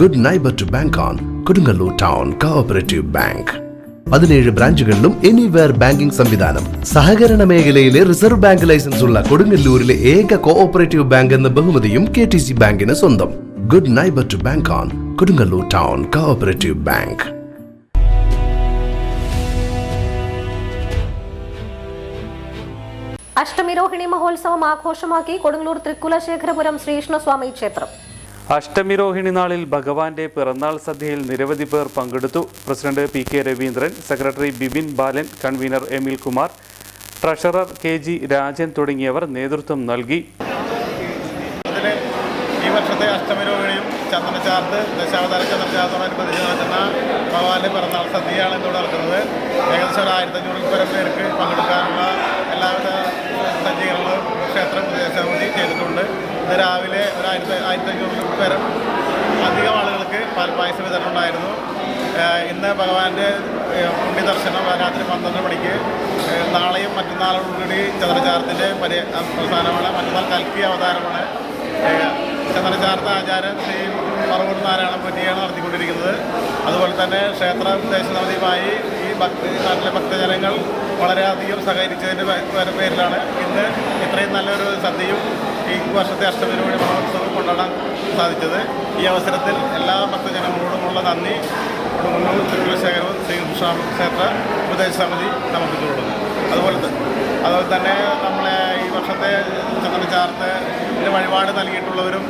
Good neighbour to bank on Kodungallur town cooperative bank. 17 ബ്രാഞ്ചുകളിലും anywhere banking സംവിധാനം. സഹകരണ മേഖലയിലെ റിസർവ് ബാങ്ക് ലൈസൻസ് ഉള്ള കൊടുങ്ങല്ലൂരിലെ ഏക കോഓപ്പറേറ്റീവ് ബാങ്ക് എന്ന ബഹുമതിയും KTC ബാങ്കിന് സ്വന്തം. Good neighbour to bank on Kodungallur town cooperative bank. Ashtamirohini മഹോത്സവം ആഘോഷമാക്കി കൊടുങ്ങല്ലൂർ തൃക്കുലശേഖരപുരം ശ്രീകൃഷ്ണസ്വാമി ക്ഷേത്രം. അഷ്ടമിരോഹിണി നാളിൽ ഭഗവാന്റെ പിറന്നാൾ സദ്യയിൽ നിരവധി പേർ പങ്കെടുത്തു. President PK Raveendran, secretary Bibin Balan, convener Emil Kumar, treasurer KG Rajan തുടങ്ങിയവർ നേതൃത്വം നൽകി. ഈ വർഷത്തെ അഷ്ടമിരോഹിണിയും ചന്ദനച്ചാർത്ത് ദശാവതാര ചന്ദനച്ചാർത്തോടനുബന്ധിച്ച് നടക്കുന്ന ഭഗവാന്റെ പിറന്നാൾ സദ്യയാണ് ഇതോടെ നടക്കുന്നത്. ഏകദേശം 1500 പരം പേർക്ക് പങ്കെടുക്കാനുള്ള എല്ലാവിധ സജ്ജീകരണങ്ങളും ക്ഷേത്ര ഉപദേശസമിതി ചെയ്തിട്ടുണ്ട്. ഇന്ന് രാവിലെ 1500 പേരും അധികം ആളുകൾക്ക് പാൽപ്പായസ വിതരണം ഉണ്ടായിരുന്നു. ഇന്ന് ഭഗവാന്റെ പുണ്യദർശനം രാത്രി 12 മണിക്ക്. നാളെയും മറ്റന്നാളോടുകൂടി ചന്ദ്രചാരത്തിൻ്റെ അവസാനമാണ്. മറ്റന്നാൾ കൽക്കി അവതാരമാണ്. ചന്ദ്രചാർത്ത ആചാര്യൻ ശ്രീ പറവൂർ നാരായണ പറ്റിയാണ് നടത്തിക്കൊണ്ടിരിക്കുന്നത്. അതുപോലെ തന്നെ ക്ഷേത്ര ഉപദേശസമിതിയുമായി ഈ നാട്ടിലെ ഭക്തജനങ്ങൾ വളരെയധികം സഹകരിച്ചതിൻ്റെ പേരിലാണ് ഇന്ന് ഇത്രയും നല്ലൊരു സദ്യയും ഈ വർഷത്തെ അഷ്ടമിരോഹിണി മഹോത്സവം കൊണ്ടാടാൻ സാധിച്ചത്. ഈ അവസരത്തിൽ എല്ലാ ഭക്തജനങ്ങളോടുമുള്ള നന്ദി കൊടുങ്ങല്ലൂർ തൃക്കുലശേഖരവും ശ്രീകൃഷ്ണ ക്ഷേത്ര ഉപദേശസമിതി നമുക്ക് തുടങ്ങുന്നു. അതുപോലെ തന്നെ നമ്മളെ ഈ വർഷത്തെ ചന്ദ്രചാർത്ത് വഴിപാട് നൽകിയിട്ടുള്ളവരും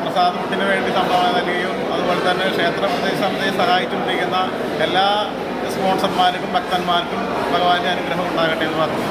പ്രസാദത്തിന് വേണ്ടി സംഭാവന നൽകുകയും അതുപോലെ തന്നെ ക്ഷേത്ര ഉപദേശസമിതിയെ സഹായിച്ചുകൊണ്ടിരിക്കുന്ന എല്ലാ സ്പോൺസർമാർക്കും ഭക്തന്മാർക്കും ഭഗവാന്റെ അനുഗ്രഹം ഉണ്ടാകട്ടെ എന്ന് പറഞ്ഞു.